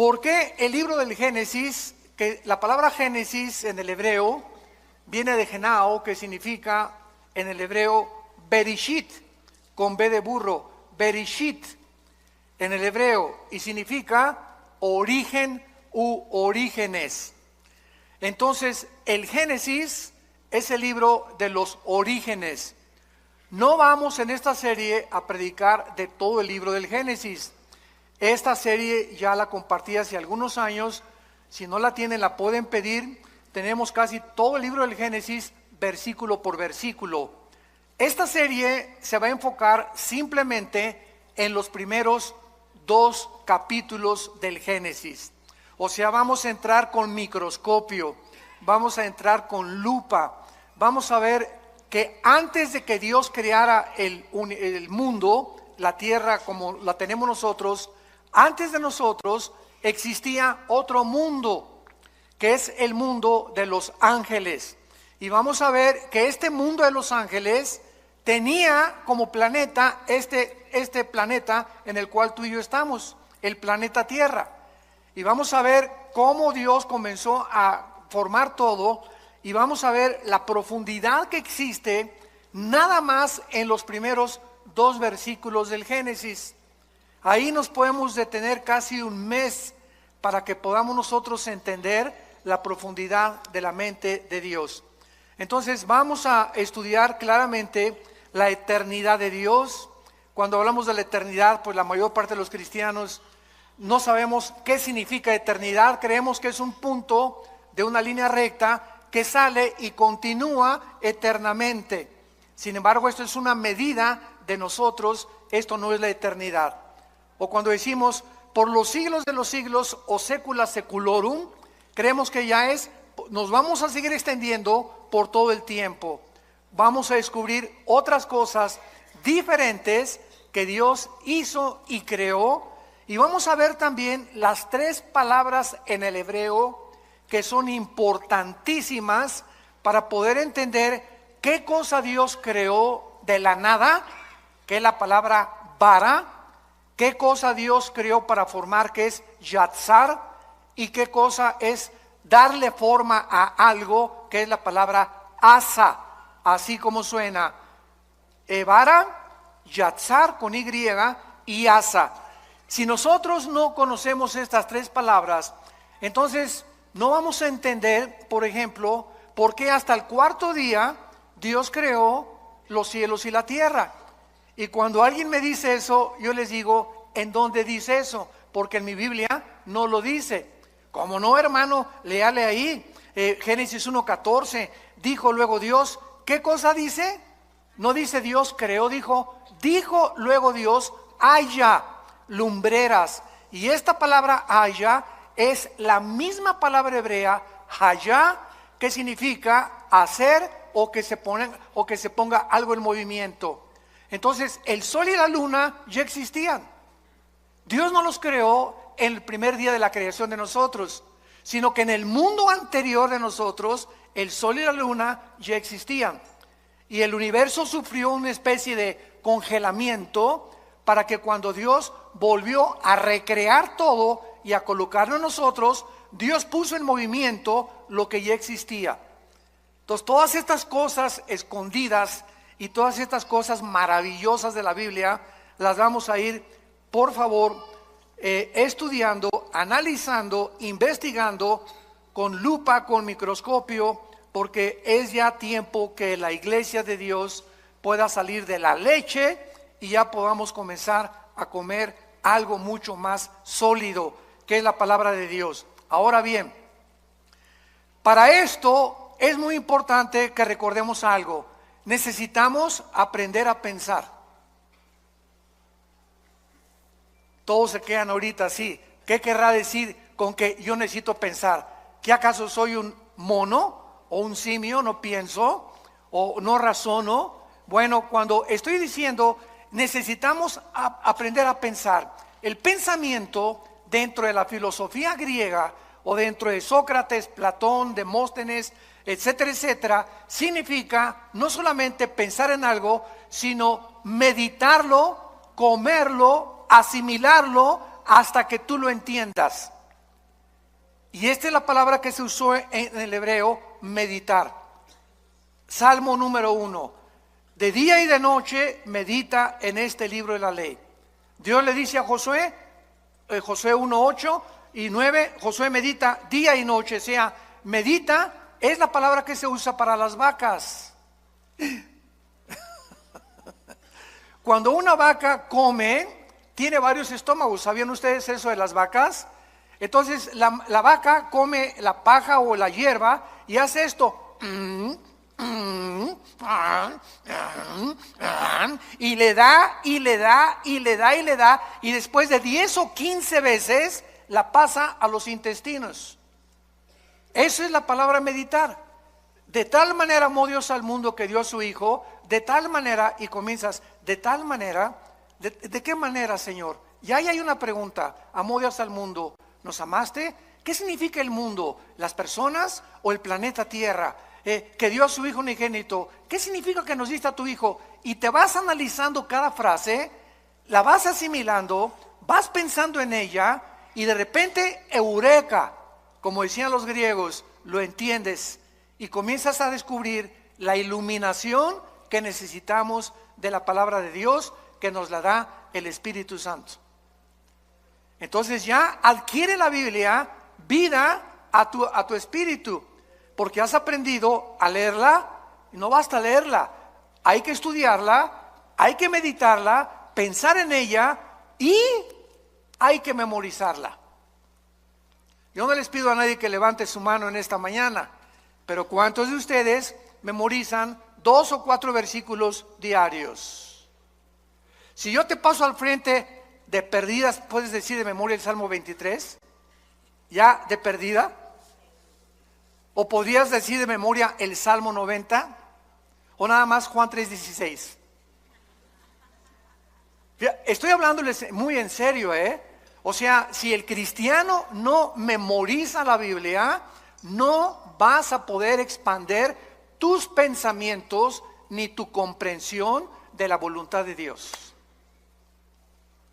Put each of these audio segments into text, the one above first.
¿Por qué el libro del Génesis, que la palabra Génesis en el hebreo viene de Genao, que significa en el hebreo Berishit, con B de burro, Berishit en el hebreo, y significa origen u orígenes? Entonces, el Génesis es el libro de los orígenes. No vamos en esta serie a predicar de todo el libro del Génesis. Esta serie ya la compartí hace algunos años. Si no la tienen, la pueden pedir. Tenemos casi todo el libro del Génesis, versículo por versículo. Esta serie se va a enfocar simplemente en los primeros 2 capítulos del Génesis. O sea, vamos a entrar con microscopio, vamos a entrar con lupa, vamos a ver que antes de que Dios creara el mundo, la tierra como la tenemos nosotros, antes de nosotros existía otro mundo, que es el mundo de los ángeles. Y vamos a ver que este mundo de los ángeles tenía como planeta este planeta en el cual tú y yo estamos, el planeta Tierra. Y vamos a ver cómo Dios comenzó a formar todo, y vamos a ver la profundidad que existe nada más en los primeros 2 versículos del Génesis. Ahí nos podemos detener casi un mes para que podamos nosotros entender la profundidad de la mente de Dios. Entonces vamos a estudiar claramente la eternidad de Dios. Cuando hablamos de la eternidad, pues la mayor parte de los cristianos no sabemos qué significa eternidad. Creemos que es un punto de una línea recta que sale y continúa eternamente. Sin embargo, esto es una medida de nosotros, esto no es la eternidad. O cuando decimos por los siglos de los siglos o secula seculorum, creemos que ya nos vamos a seguir extendiendo por todo el tiempo. Vamos a descubrir otras cosas diferentes que Dios hizo y creó. Y vamos a ver también las 3 palabras en el hebreo que son importantísimas para poder entender qué cosa Dios creó de la nada, que es la palabra bara, qué cosa Dios creó para formar, que es yatzar, y qué cosa es darle forma a algo, que es la palabra asa, así como suena, bara, yatzar con Y y asa. Si nosotros no conocemos estas 3 palabras, entonces no vamos a entender, por ejemplo, por qué hasta el 4.º día Dios creó los cielos y la tierra. Y cuando alguien me dice eso, yo les digo, ¿en dónde dice eso? Porque en mi Biblia no lo dice. ¿Cómo no, hermano? Léale ahí, Génesis 1.14, dijo luego Dios, ¿qué cosa dice? No dice Dios creó, dijo luego Dios, haya lumbreras. Y esta palabra haya es la misma palabra hebrea haya, que significa hacer o que se ponga algo en movimiento. Entonces el sol y la luna ya existían. Dios no los creó en el primer día de la creación de nosotros, sino que en el mundo anterior de nosotros el sol y la luna ya existían. Y el universo sufrió una especie de congelamiento para que cuando Dios volvió a recrear todo y a colocarlo en nosotros, Dios puso en movimiento lo que ya existía. Entonces, todas estas cosas escondidas y todas estas cosas maravillosas de la Biblia, las vamos a ir, por favor, estudiando, analizando, investigando con lupa, con microscopio, porque es ya tiempo que la iglesia de Dios pueda salir de la leche y ya podamos comenzar a comer algo mucho más sólido, que es la palabra de Dios. Ahora bien, para esto es muy importante que recordemos algo. Necesitamos aprender a pensar. Todos se quedan ahorita así. ¿Qué querrá decir con que yo necesito pensar? ¿Que acaso soy un mono o un simio? ¿No pienso o no razono? Bueno, cuando estoy diciendo necesitamos aprender a pensar, el pensamiento dentro de la filosofía griega o dentro de Sócrates, Platón, Demóstenes, etcétera, etcétera, significa no solamente pensar en algo, sino meditarlo, comerlo, asimilarlo hasta que tú lo entiendas. Y esta es la palabra que se usó en el hebreo, meditar. Salmo número 1. De día y de noche medita en este libro de la ley. Dios le dice a Josué, Josué 1, 8 y 9, Josué medita día y noche. O sea, medita es la palabra que se usa para las vacas. Cuando una vaca come, tiene varios estómagos. ¿Sabían ustedes eso de las vacas? Entonces la vaca come la paja o la hierba y hace esto. Y le da, y le da, y le da, y le da. Y después de 10 o 15 veces la pasa a los intestinos. Eso es la palabra meditar. De tal manera amó Dios al mundo que dio a su Hijo. De tal manera, y comienzas, de tal manera. ¿De qué manera, Señor? Y ahí hay una pregunta. Amó Dios al mundo. ¿Nos amaste? ¿Qué significa el mundo? ¿Las personas o el planeta Tierra? Que dio a su Hijo unigénito. ¿Qué significa que nos diste a tu Hijo? Y te vas analizando cada frase, la vas asimilando, vas pensando en ella y de repente, eureka, como decían los griegos, lo entiendes y comienzas a descubrir la iluminación que necesitamos de la palabra de Dios que nos la da el Espíritu Santo. Entonces ya adquiere la Biblia vida a tu espíritu, porque has aprendido a leerla. Y no basta leerla, hay que estudiarla, hay que meditarla, pensar en ella y hay que memorizarla. Yo no les pido a nadie que levante su mano en esta mañana, pero ¿cuántos de ustedes memorizan 2 o 4 versículos diarios? Si yo te paso al frente de perdidas, ¿puedes decir de memoria el Salmo 23? ¿Ya de perdida? ¿O podrías decir de memoria el Salmo 90? ¿O nada más Juan 3:16? Estoy hablándoles muy en serio, O sea, si el cristiano no memoriza la Biblia, no vas a poder expandir tus pensamientos ni tu comprensión de la voluntad de Dios.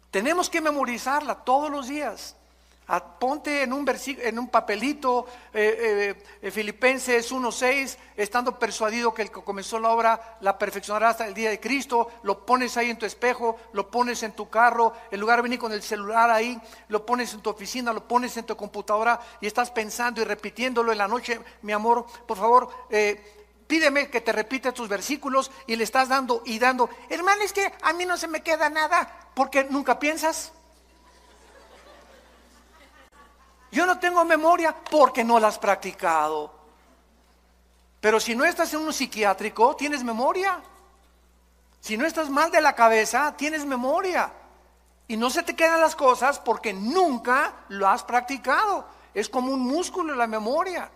Tenemos que memorizarla todos los días. Ponte en un papelito, Filipenses 1:6, estando persuadido que el que comenzó la obra la perfeccionará hasta el día de Cristo. Lo pones ahí en tu espejo, lo pones en tu carro, en lugar de venir con el celular ahí, lo pones en tu oficina, lo pones en tu computadora y estás pensando y repitiéndolo en la noche. Mi amor, por favor, pídeme que te repita tus versículos, y le estás dando y dando. Hermano, es que a mí no se me queda nada, porque nunca piensas. Yo no tengo memoria porque no la has practicado. Pero si no estás en un psiquiátrico, tienes memoria. Si no estás mal de la cabeza, tienes memoria. Y no se te quedan las cosas porque nunca lo has practicado. Es como un músculo la memoria.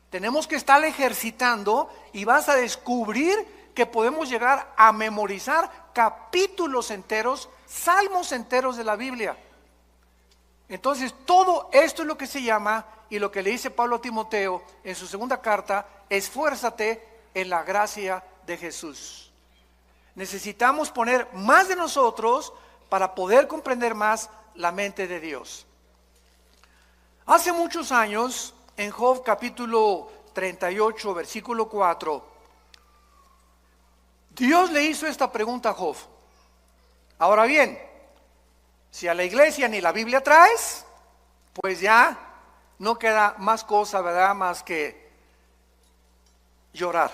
Tenemos que estar ejercitando y vas a descubrir que podemos llegar a memorizar capítulos enteros, salmos enteros de la Biblia. Entonces todo esto es lo que se llama, y lo que le dice Pablo a Timoteo en su segunda carta: esfuérzate en la gracia de Jesús. Necesitamos poner más de nosotros para poder comprender más la mente de Dios. Hace muchos años, en Job capítulo 38, versículo 4, Dios le hizo esta pregunta a Job. Ahora bien, si a la iglesia ni la Biblia traes, pues ya no queda más cosa, ¿verdad? Más que llorar.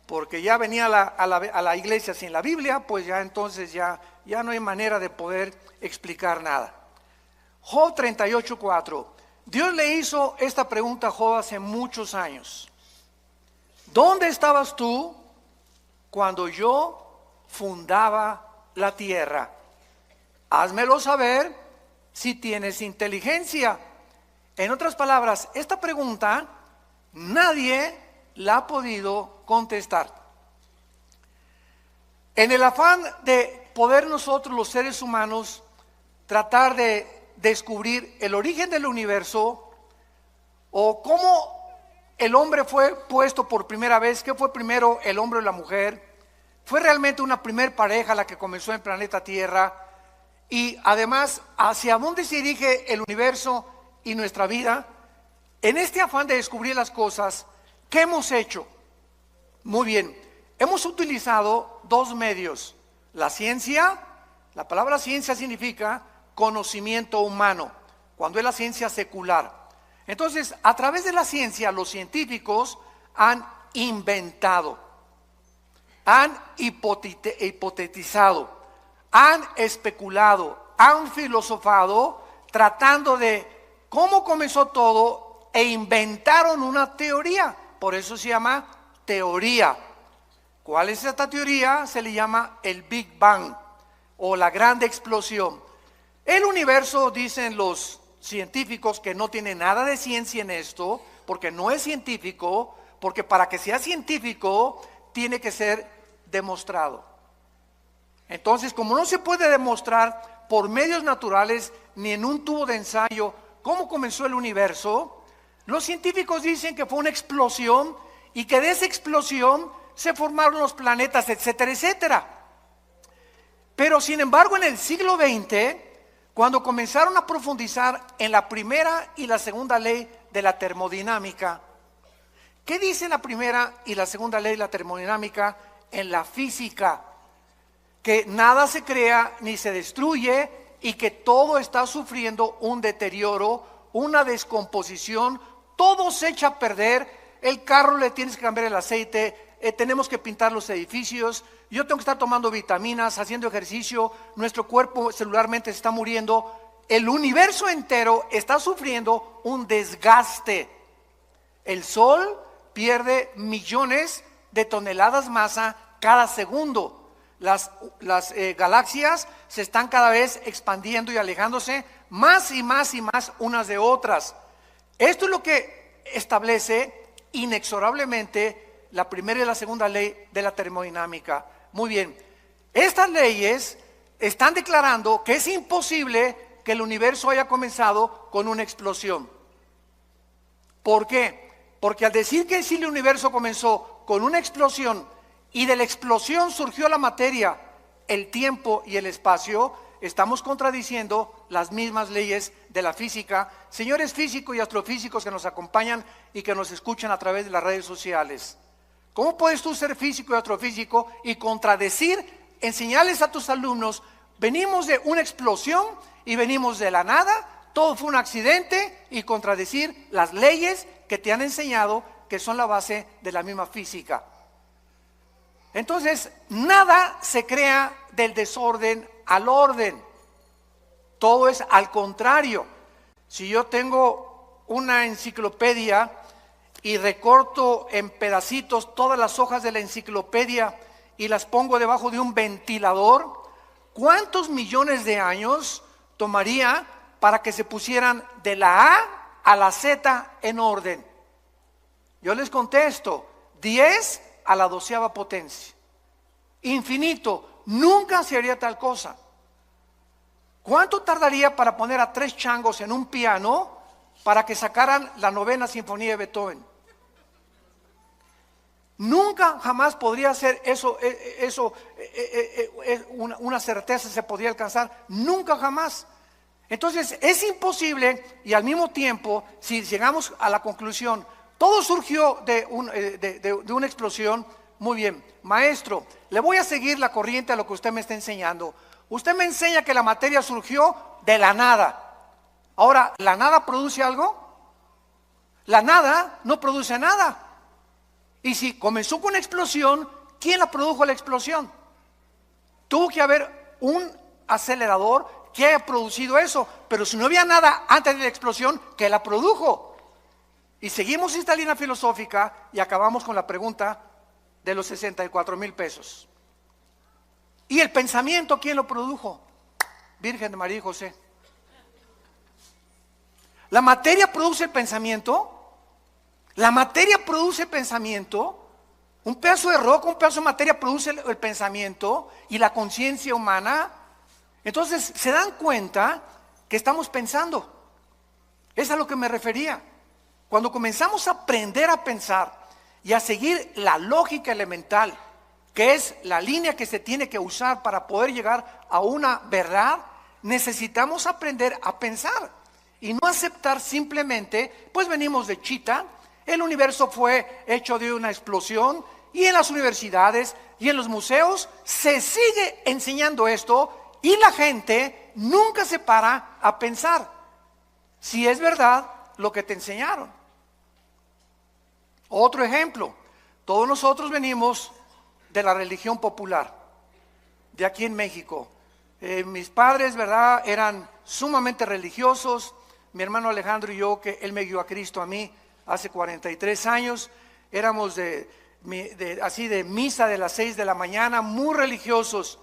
Porque ya venía a la iglesia sin la Biblia, pues ya entonces ya no hay manera de poder explicar nada. Job 38:4. Dios le hizo esta pregunta a Job hace muchos años. ¿Dónde estabas tú cuando yo fundaba la tierra? Házmelo saber si tienes inteligencia. En otras palabras, esta pregunta nadie la ha podido contestar. En el afán de poder nosotros, los seres humanos, tratar de descubrir el origen del universo, o cómo el hombre fue puesto por primera vez, qué fue primero, el hombre o la mujer, fue realmente una primer pareja la que comenzó en el planeta Tierra, y además hacia dónde se dirige el universo y nuestra vida, en este afán de descubrir las cosas, ¿qué hemos hecho? Muy bien, hemos utilizado dos medios. La ciencia, la palabra ciencia significa conocimiento humano, cuando es la ciencia secular. Entonces, a través de la ciencia, los científicos han inventado, han hipotetizado, han especulado, han filosofado, tratando de cómo comenzó todo e inventaron una teoría. Por eso se llama teoría. ¿Cuál es esta teoría? Se le llama el Big Bang o la gran explosión. El universo, dicen los científicos, que no tiene nada de ciencia en esto, porque no es científico, porque para que sea científico tiene que ser demostrado. Entonces, como no se puede demostrar por medios naturales ni en un tubo de ensayo cómo comenzó el universo, los científicos dicen que fue una explosión y que de esa explosión se formaron los planetas, etcétera, etcétera. Pero sin embargo, en el siglo XX, cuando comenzaron a profundizar en la primera y la segunda ley de la termodinámica, ¿qué dice la primera y la segunda ley de la termodinámica en la física? Que nada se crea ni se destruye y que todo está sufriendo un deterioro, una descomposición, todo se echa a perder. El carro le tienes que cambiar el aceite, tenemos que pintar los edificios, yo tengo que estar tomando vitaminas, haciendo ejercicio, nuestro cuerpo celularmente se está muriendo, el universo entero está sufriendo un desgaste. El Sol pierde millones de toneladas masa cada segundo. Las galaxias se están cada vez expandiendo y alejándose más y más y más unas de otras. Esto es lo que establece inexorablemente la primera y la segunda ley de la termodinámica. Muy bien, estas leyes están declarando que es imposible que el universo haya comenzado con una explosión. ¿Por qué? Porque al decir que si el universo comenzó con una explosión y de la explosión surgió la materia, el tiempo y el espacio, estamos contradiciendo las mismas leyes de la física. Señores físicos y astrofísicos que nos acompañan y que nos escuchan a través de las redes sociales, ¿cómo puedes tú ser físico y astrofísico y contradecir, enseñarles a tus alumnos, venimos de una explosión y venimos de la nada, todo fue un accidente, y contradecir las leyes que te han enseñado que son la base de la misma física? Entonces, nada se crea del desorden al orden. Todo es al contrario. Si yo tengo una enciclopedia y recorto en pedacitos todas las hojas de la enciclopedia y las pongo debajo de un ventilador, ¿cuántos millones de años tomaría para que se pusieran de la A a la Z en orden? Yo les contesto, 10 a la 12ª potencia. Infinito, nunca se haría tal cosa. ¿Cuánto tardaría para poner a 3 changos en un piano para que sacaran la 9ª sinfonía de Beethoven? Nunca jamás podría ser eso, una certeza se podría alcanzar, nunca jamás. Entonces es imposible, y al mismo tiempo, si llegamos a la conclusión, todo surgió de una explosión. Muy bien, maestro, le voy a seguir la corriente a lo que usted me está enseñando. Usted me enseña que la materia surgió de la nada. Ahora, ¿la nada produce algo? La nada no produce nada. Y si comenzó con una explosión, ¿quién la produjo la explosión? Tuvo que haber un acelerador que haya producido eso. Pero si no había nada antes de la explosión, ¿qué la produjo? Y seguimos esta línea filosófica y acabamos con la pregunta de los 64,000 pesos. ¿Y el pensamiento quién lo produjo? Virgen de María y José. ¿La materia produce el pensamiento? La materia produce pensamiento. Un pedazo de roca, un pedazo de materia produce el pensamiento y la conciencia humana. Entonces, ¿se dan cuenta que estamos pensando? Es a lo que me refería. Cuando comenzamos a aprender a pensar y a seguir la lógica elemental, que es la línea que se tiene que usar para poder llegar a una verdad, necesitamos aprender a pensar. y no aceptar simplemente, pues venimos de chita, el universo fue hecho de una explosión, y en las universidades y en los museos se sigue enseñando esto, y la gente nunca se para a pensar si es verdad lo que te enseñaron. Otro ejemplo, todos nosotros venimos de la religión popular, de aquí en México. Mis padres, ¿verdad?, eran sumamente religiosos. Mi hermano Alejandro y yo, que él me guió a Cristo a mí hace 43 años, éramos así de misa de las 6 de la mañana, muy religiosos.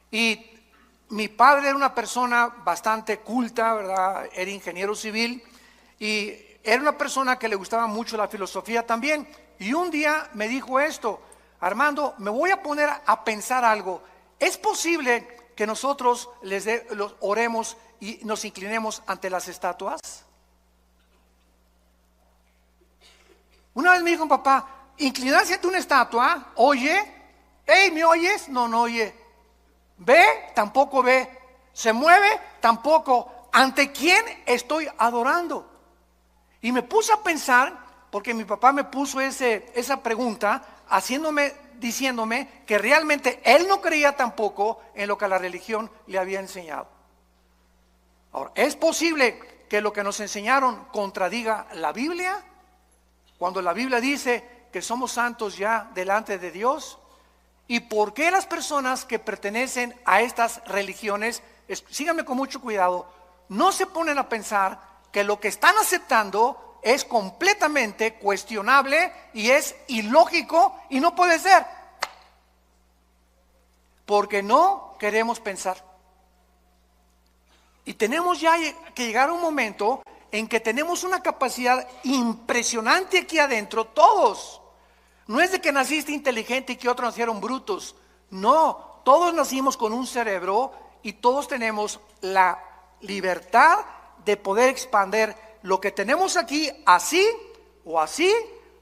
Y mi padre era una persona bastante culta, ¿verdad? Era ingeniero civil y era una persona que le gustaba mucho la filosofía también. Y un día me dijo esto: Armando, me voy a poner a pensar algo. ¿Es posible que nosotros los oremos y nos inclinemos ante las estatuas? Una vez me dijo: papá, inclinarse ante una estatua, oye, hey, ¿me oyes? No, no oye. ¿Ve? Tampoco ve. ¿Se mueve? Tampoco. ¿Ante quién estoy adorando? Y me puse a pensar, porque mi papá me puso esa pregunta, diciéndome que realmente él no creía tampoco en lo que la religión le había enseñado. Ahora, ¿es posible que lo que nos enseñaron contradiga la Biblia? Cuando la Biblia dice que somos santos ya delante de Dios. ¿Y por qué las personas que pertenecen a estas religiones, síganme con mucho cuidado, no se ponen a pensar que lo que están aceptando es completamente cuestionable y es ilógico y no puede ser? Porque no queremos pensar. Y tenemos ya que llegar a un momento en que tenemos una capacidad impresionante aquí adentro, todos. No es de que naciste inteligente y que otros nacieron brutos. No, todos nacimos con un cerebro y todos tenemos la libertad de poder expandir lo que tenemos aquí, así, o así,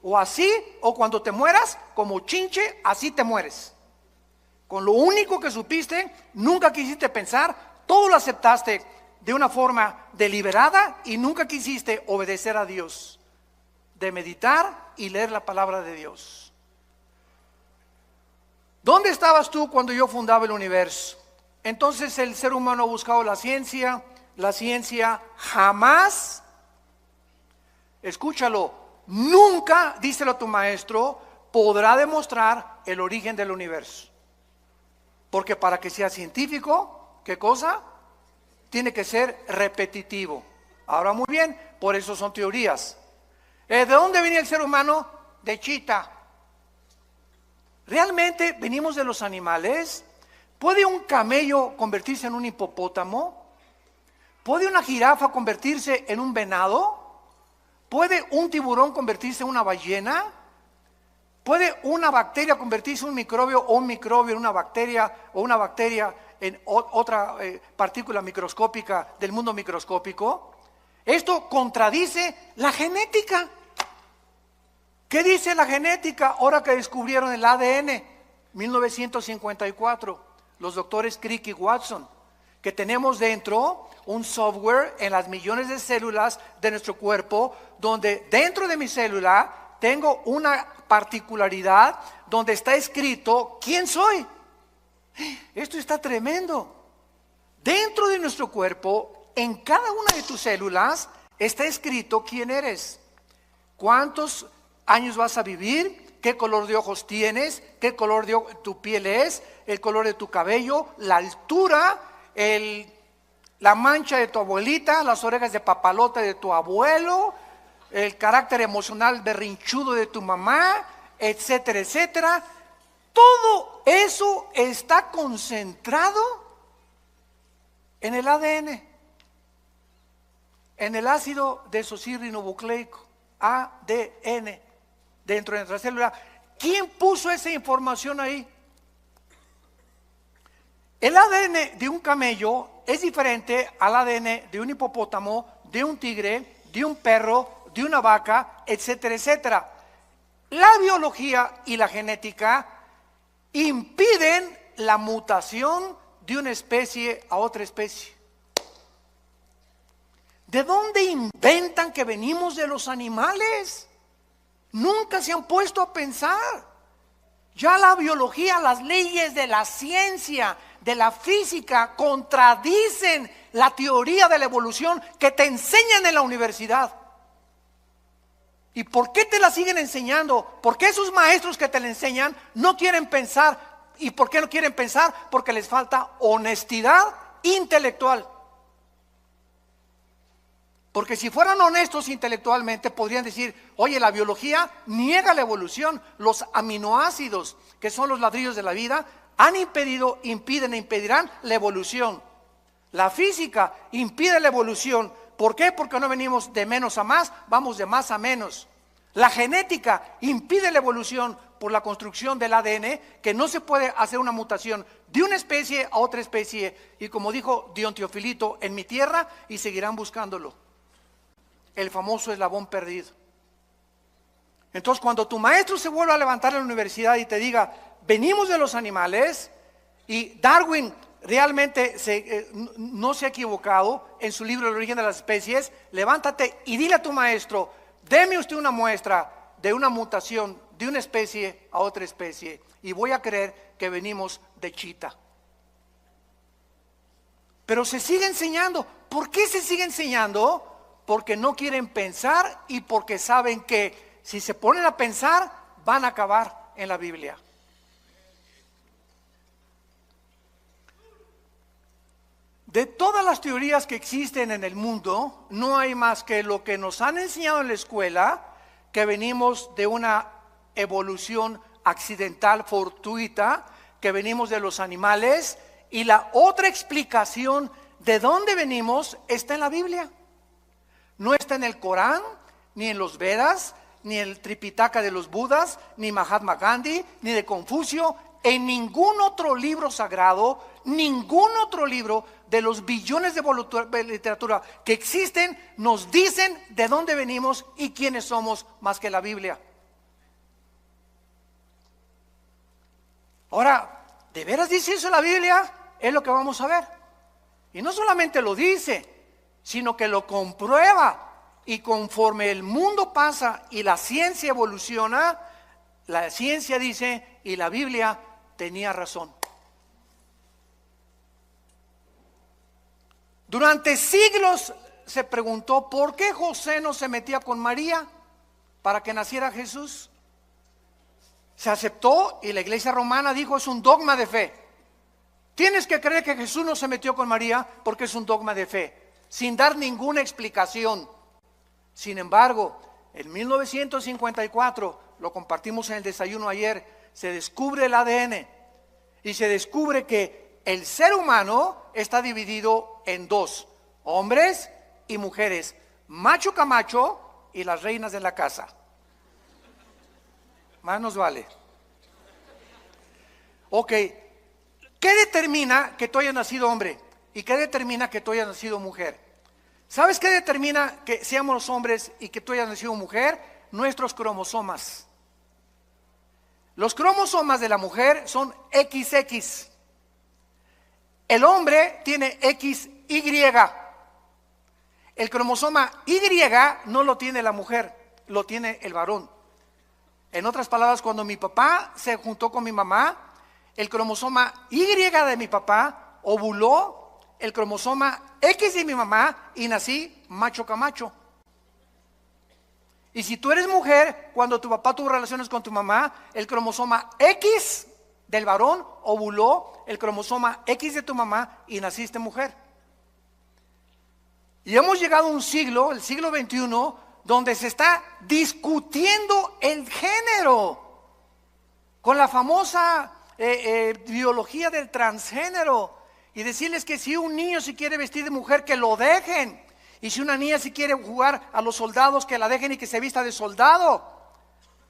o así, o cuando te mueras, como chinche, así te mueres. Con lo único que supiste, nunca quisiste pensar, todo lo aceptaste de una forma deliberada y nunca quisiste obedecer a Dios, de meditar y leer la palabra de Dios. ¿Dónde estabas tú cuando yo fundaba el universo? Entonces el ser humano ha buscado la ciencia jamás, escúchalo, nunca, díselo a tu maestro, podrá demostrar el origen del universo. Porque para que sea científico, ¿qué cosa? Tiene que ser repetitivo. Ahora muy bien, por eso son teorías. ¿De dónde venía el ser humano? De chita. ¿Realmente venimos de los animales? ¿Puede un camello convertirse en un hipopótamo? ¿Puede una jirafa convertirse en un venado? ¿Puede un tiburón convertirse en una ballena? ¿Puede una bacteria convertirse en un microbio o un microbio en una bacteria o una bacteria en otra partícula microscópica del mundo microscópico? Esto contradice la genética. ¿Qué dice la genética ahora que descubrieron el ADN? 1954, los doctores Crick y Watson, que tenemos dentro un software en las millones de células de nuestro cuerpo, donde dentro de mi célula tengo una particularidad donde está escrito quién soy. Esto está tremendo. Dentro de nuestro cuerpo, en cada una de tus células, está escrito quién eres, cuántos años vas a vivir, qué color de ojos tienes, qué color de tu piel es, el color de tu cabello, la altura, la mancha de tu abuelita, las orejas de papalote de tu abuelo, el carácter emocional berrinchudo de tu mamá, etcétera, etcétera. Todo eso está concentrado en el ADN, en el ácido desoxirribonucleico, ADN, dentro de nuestra célula. ¿Quién puso esa información ahí? El ADN de un camello es diferente al ADN de un hipopótamo, de un tigre, de un perro, de una vaca, etcétera, etcétera. La biología y la genética impiden la mutación de una especie a otra especie. ¿De dónde inventan que venimos de los animales? Nunca se han puesto a pensar. Ya la biología, las leyes de la ciencia, de la física, contradicen la teoría de la evolución que te enseñan en la universidad. ¿Y por qué te la siguen enseñando? ¿Por qué esos maestros que te la enseñan no quieren pensar? ¿Y por qué no quieren pensar? Porque les falta honestidad intelectual. Porque si fueran honestos intelectualmente podrían decir: oye, la biología niega la evolución. Los aminoácidos, que son los ladrillos de la vida, han impedido, impiden e impedirán la evolución. La física impide la evolución. ¿Por qué? Porque no venimos de menos a más, vamos de más a menos. La genética impide la evolución por la construcción del ADN, que no se puede hacer una mutación de una especie a otra especie. Y como dijo Dion Teofilito, en mi tierra, y seguirán buscándolo. El famoso eslabón perdido. Entonces, cuando tu maestro se vuelva a levantar en la universidad y te diga: venimos de los animales, y Darwin realmente no se ha equivocado en su libro El origen de las especies, levántate y dile a tu maestro: deme usted una muestra de una mutación de una especie a otra especie, y voy a creer que venimos de chita. Pero se sigue enseñando. ¿Por qué se sigue enseñando? Porque no quieren pensar y porque saben que si se ponen a pensar van a acabar en la Biblia. De todas las teorías que existen en el mundo, no hay más que lo que nos han enseñado en la escuela, que venimos de una evolución accidental, fortuita, que venimos de los animales, y la otra explicación de dónde venimos está en la Biblia. No está en el Corán, ni en los Vedas, ni en el Tripitaka de los Budas, ni Mahatma Gandhi, ni de Confucio, en ningún otro libro sagrado, ningún otro libro de los billones de literatura que existen nos dicen de dónde venimos y quiénes somos más que la Biblia. Ahora, ¿de veras dice eso la Biblia? Es lo que vamos a ver. Y no solamente lo dice, sino que lo comprueba. Y conforme el mundo pasa y la ciencia evoluciona, la ciencia dice, y la Biblia tenía razón. Durante siglos se preguntó por qué José no se metía con María para que naciera Jesús. Se aceptó y la iglesia romana dijo: es un dogma de fe. Tienes que creer que Jesús no se metió con María porque es un dogma de fe, sin dar ninguna explicación. Sin embargo, en 1954, lo compartimos en el desayuno ayer, se descubre el ADN y se descubre que el ser humano está dividido en dos: hombres y mujeres, macho camacho y las reinas de la casa. Más nos vale. Ok, ¿qué determina que tú hayas nacido hombre? ¿Y qué determina que tú hayas nacido mujer? ¿Sabes qué determina que seamos hombres y que tú hayas nacido mujer? Nuestros cromosomas. Los cromosomas de la mujer son XX. El hombre tiene XY. El cromosoma Y no lo tiene la mujer, lo tiene el varón. En otras palabras, cuando mi papá se juntó con mi mamá, el cromosoma Y de mi papá ovuló el cromosoma X de mi mamá y nací macho camacho. Y si tú eres mujer, cuando tu papá tuvo relaciones con tu mamá, el cromosoma X del varón ovuló el cromosoma X de tu mamá y naciste mujer. Y hemos llegado a un siglo, el siglo XXI, donde se está discutiendo el género, con la famosa biología del transgénero, y decirles que si un niño se quiere vestir de mujer, que lo dejen, y si una niña se quiere jugar a los soldados, que la dejen y que se vista de soldado,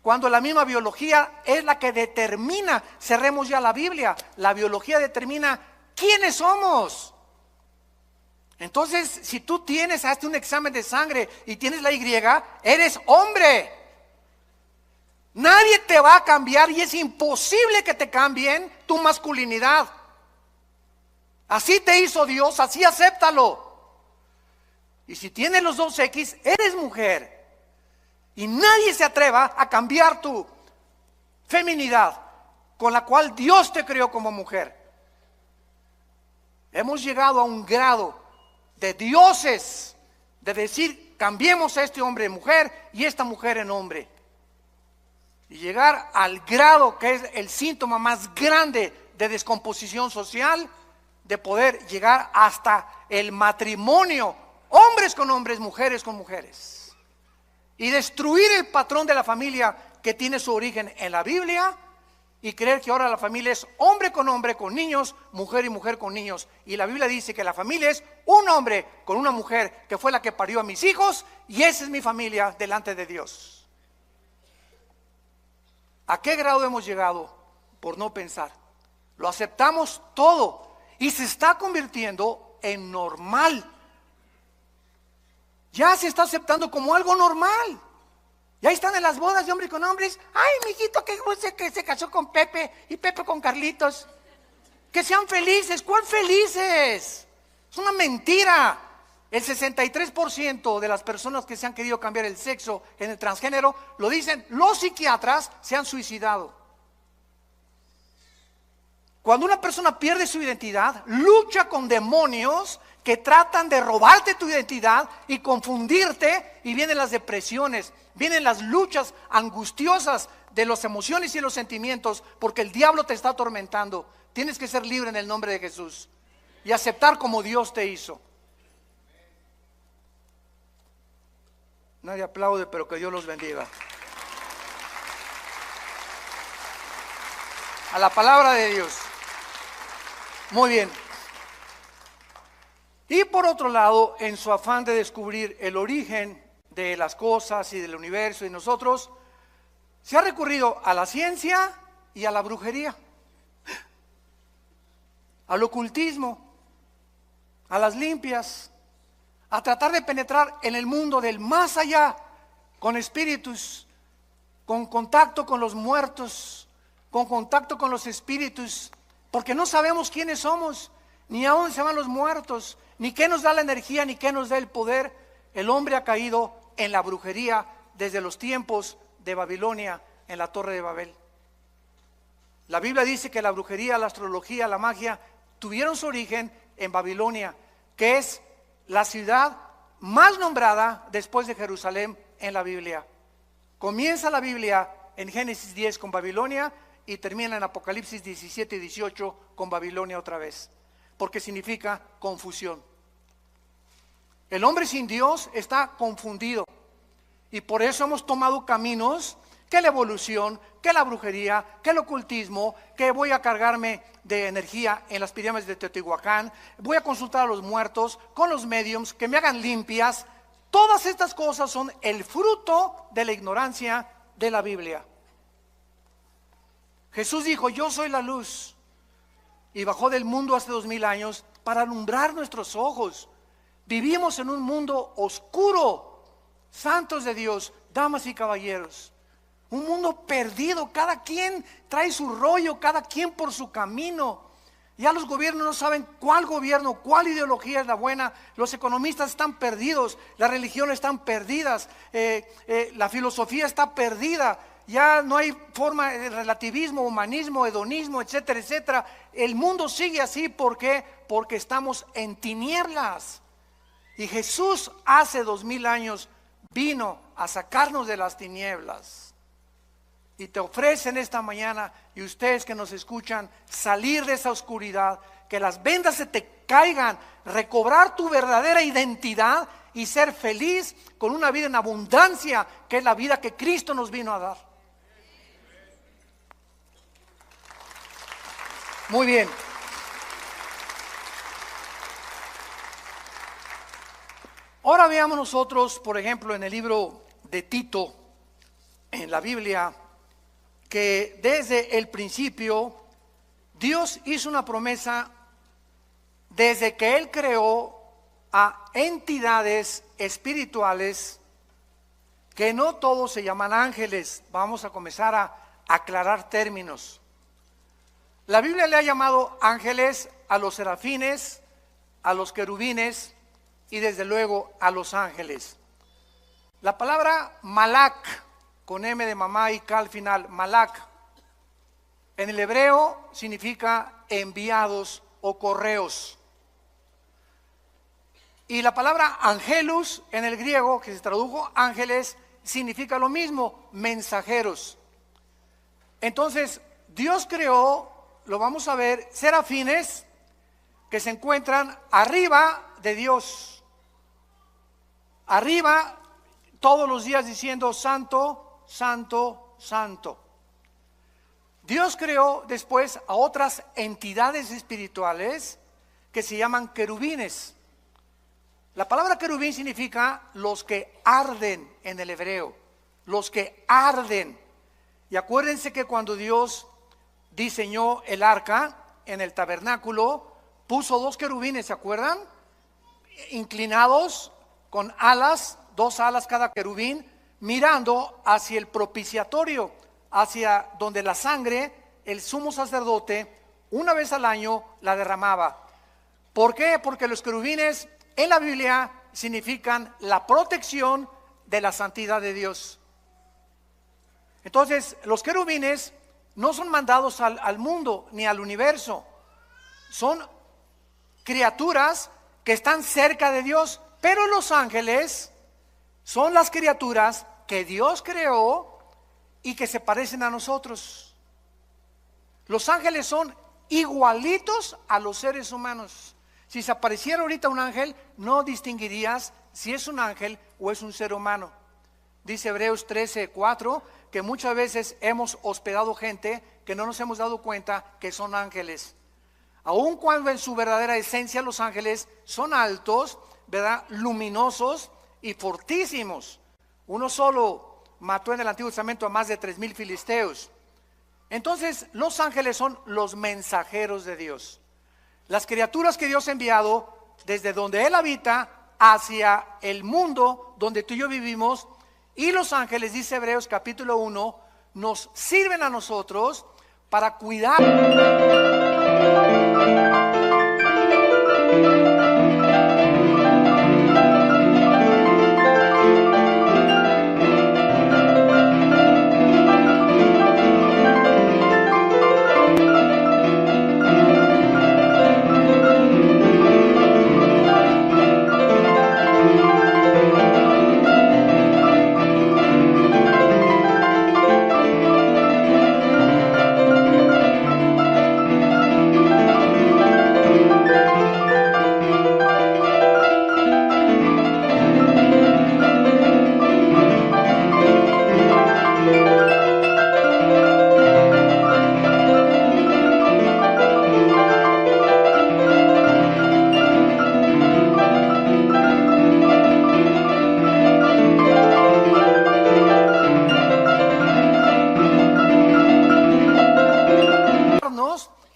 cuando la misma biología es la que determina. Cerremos ya la Biblia, la biología determina quiénes somos. Entonces, si tú hazte un examen de sangre y tienes la Y, eres hombre. Nadie te va a cambiar y es imposible que te cambien tu masculinidad. Así te hizo Dios, así acéptalo. Y si tienes los dos X, eres mujer. Y nadie se atreva a cambiar tu feminidad con la cual Dios te creó como mujer. Hemos llegado a un grado de dioses de decir, cambiemos a este hombre en mujer y esta mujer en hombre. Y llegar al grado que es el síntoma más grande de descomposición social, de poder llegar hasta el matrimonio, hombres con hombres, mujeres con mujeres, y destruir el patrón de la familia que tiene su origen en la Biblia, y creer que ahora la familia es hombre, con niños, mujer y mujer con niños. Y la Biblia dice que la familia es un hombre con una mujer que fue la que parió a mis hijos, y esa es mi familia delante de Dios. ¿A qué grado hemos llegado por no pensar? Lo aceptamos todo y se está convirtiendo en normal. Ya se está aceptando como algo normal. Ya están en las bodas de hombres con hombres. Ay, mijito, que se casó con Pepe y Pepe con Carlitos. Que sean felices. ¿Cuál felices? Es una mentira. El 63% de las personas que se han querido cambiar el sexo en el transgénero, lo dicen los psiquiatras, se han suicidado. Cuando una persona pierde su identidad, lucha con demonios que tratan de robarte tu identidad y confundirte, y vienen las depresiones, vienen las luchas angustiosas de las emociones y los sentimientos, porque el diablo te está atormentando. Tienes que ser libre en el nombre de Jesús y aceptar como Dios te hizo. Nadie aplaude, pero que Dios los bendiga. A la palabra de Dios. Muy bien. Y por otro lado, en su afán de descubrir el origen de las cosas y del universo y nosotros, se ha recurrido a la ciencia y a la brujería, al ocultismo, a las limpias, a tratar de penetrar en el mundo del más allá, con espíritus, con contacto con los muertos, con contacto con los espíritus, porque no sabemos quiénes somos, ni a dónde se van los muertos, ni qué nos da la energía, ni qué nos da el poder. El hombre ha caído en la brujería desde los tiempos de Babilonia, en la Torre de Babel. La Biblia dice que la brujería, la astrología, la magia tuvieron su origen en Babilonia, que es la ciudad más nombrada después de Jerusalén en la Biblia. Comienza la Biblia en Génesis 10 con Babilonia y termina en Apocalipsis 17 y 18 con Babilonia otra vez, porque significa confusión. El hombre sin Dios está confundido, y por eso hemos tomado caminos que la evolución, que la brujería, que el ocultismo, que voy a cargarme de energía en las pirámides de Teotihuacán, voy a consultar a los muertos con los mediums que me hagan limpias. Todas estas cosas son el fruto de la ignorancia de la Biblia. Jesús dijo: yo soy la luz, y bajó del mundo hace 2000 años para alumbrar nuestros ojos. Vivimos en un mundo oscuro, santos de Dios, damas y caballeros, un mundo perdido. Cada quien trae su rollo, cada quien por su camino. Ya los gobiernos no saben cuál gobierno, cuál ideología es la buena. Los economistas están perdidos, las religiones están perdidas, la filosofía está perdida. Ya no hay forma de relativismo, humanismo, hedonismo, etcétera, etcétera. El mundo sigue así. ¿Por qué? Porque estamos en tinieblas. Y Jesús hace 2000 años vino a sacarnos de las tinieblas. Y te ofrecen esta mañana, y ustedes que nos escuchan, salir de esa oscuridad, que las vendas se te caigan, recobrar tu verdadera identidad y ser feliz con una vida en abundancia, que es la vida que Cristo nos vino a dar. Muy bien. Ahora veamos nosotros, por ejemplo, en el libro de Tito, en la Biblia, que desde el principio Dios hizo una promesa desde que Él creó a entidades espirituales que no todos se llaman ángeles. Vamos a comenzar a aclarar términos. La Biblia le ha llamado ángeles a los serafines, a los querubines y desde luego a los ángeles. La palabra malak, con M de mamá y K al final, malak, en el hebreo significa enviados o correos. Y la palabra angelus en el griego, que se tradujo ángeles, significa lo mismo, mensajeros. Entonces, Dios creó, lo vamos a ver, serafines que se encuentran arriba de Dios. Arriba, todos los días diciendo santo, santo, santo. Dios creó después a otras entidades espirituales que se llaman querubines. La palabra querubín significa los que arden en el hebreo, los que arden. Y acuérdense que cuando Dios diseñó el arca en el tabernáculo, puso dos querubines, ¿se acuerdan? Inclinados con alas, dos alas cada querubín, mirando hacia el propiciatorio, hacia donde la sangre, el sumo sacerdote, una vez al año la derramaba. ¿Por qué? Porque los querubines en la Biblia significan la protección de la santidad de Dios. Entonces, los querubines no son mandados al mundo ni al universo. Son criaturas que están cerca de Dios, pero los ángeles son las criaturas que Dios creó y que se parecen a nosotros. Los ángeles son igualitos a los seres humanos. Si se apareciera ahorita un ángel, no distinguirías si es un ángel o es un ser humano. Dice Hebreos 13:4 que muchas veces hemos hospedado gente que no nos hemos dado cuenta que son ángeles. Aun cuando en su verdadera esencia los ángeles son altos, ¿verdad?, luminosos y fortísimos. Uno solo mató en el Antiguo Testamento a más de 3,000 filisteos. Entonces, los ángeles son los mensajeros de Dios. Las criaturas que Dios ha enviado desde donde Él habita hacia el mundo donde tú y yo vivimos, y los ángeles, dice Hebreos capítulo 1, nos sirven a nosotros para cuidar.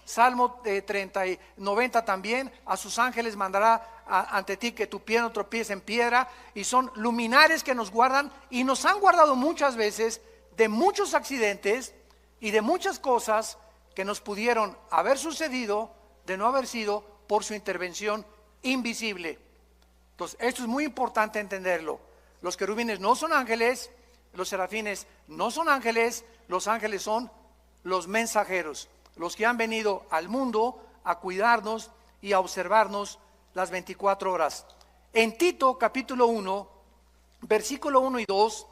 Salmo 30 y 90 también, a sus ángeles mandará ante ti que tu pie no tropiece en piedra, y son luminares que nos guardan y nos han guardado muchas veces de muchos accidentes y de muchas cosas que nos pudieron haber sucedido de no haber sido por su intervención invisible. Entonces, esto es muy importante entenderlo. Los querubines no son ángeles, los serafines no son ángeles, los ángeles son los mensajeros, los que han venido al mundo a cuidarnos y a observarnos las 24 horas. En Tito capítulo 1, versículo 1 y 2,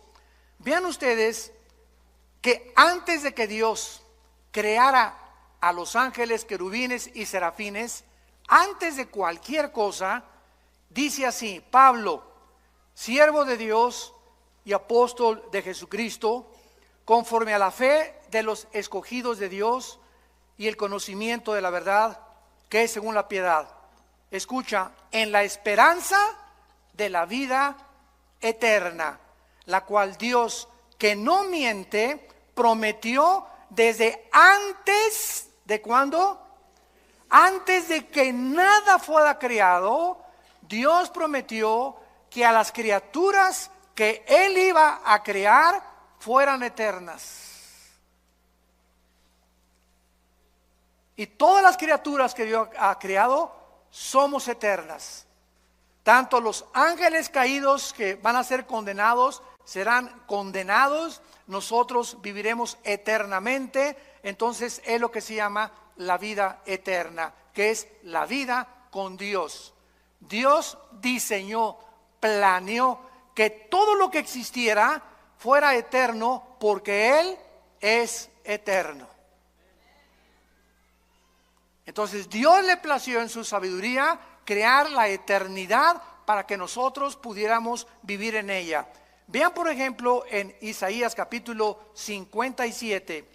vean ustedes que antes de que Dios creara a los ángeles, querubines y serafines, antes de cualquier cosa, dice así: Pablo, siervo de Dios y apóstol de Jesucristo, conforme a la fe de los escogidos de Dios y el conocimiento de la verdad que es según la piedad. Escucha, en la esperanza de la vida eterna, la cual Dios, que no miente, prometió desde antes de ¿cuándo? Antes de que nada fuera creado. Dios prometió que a las criaturas que Él iba a crear fueran eternas. Y todas las criaturas que Dios ha creado somos eternas. Tanto los ángeles caídos que van a ser condenados serán condenados, nosotros viviremos eternamente. Entonces es lo que se llama la vida eterna, que es la vida con Dios. Dios diseñó, planeó que todo lo que existiera fuera eterno porque Él es eterno. Entonces Dios le plació en su sabiduría crear la eternidad para que nosotros pudiéramos vivir en ella. Vean por ejemplo en Isaías capítulo 57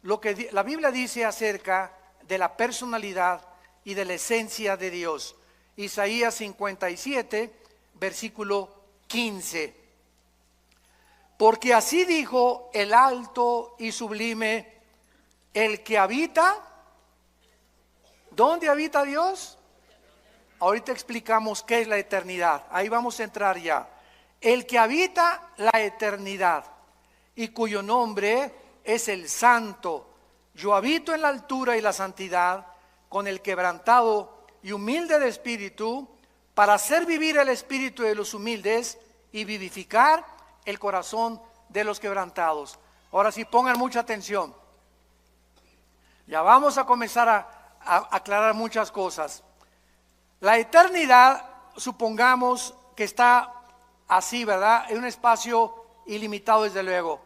lo que la Biblia dice acerca de la personalidad y de la esencia de Dios. Isaías 57 versículo 15. Porque así dijo el alto y sublime, el que habita. ¿Dónde habita Dios? Ahorita explicamos qué es la eternidad. Ahí vamos a entrar ya. El que habita la eternidad y cuyo nombre es el Santo. Yo habito en la altura y la santidad, con el quebrantado y humilde de espíritu, para hacer vivir el espíritu de los humildes y vivificar el corazón de los quebrantados. Ahora sí, pongan mucha atención. Ya vamos a comenzar a aclarar muchas cosas. La eternidad, supongamos que está así, ¿verdad? En un espacio ilimitado, desde luego.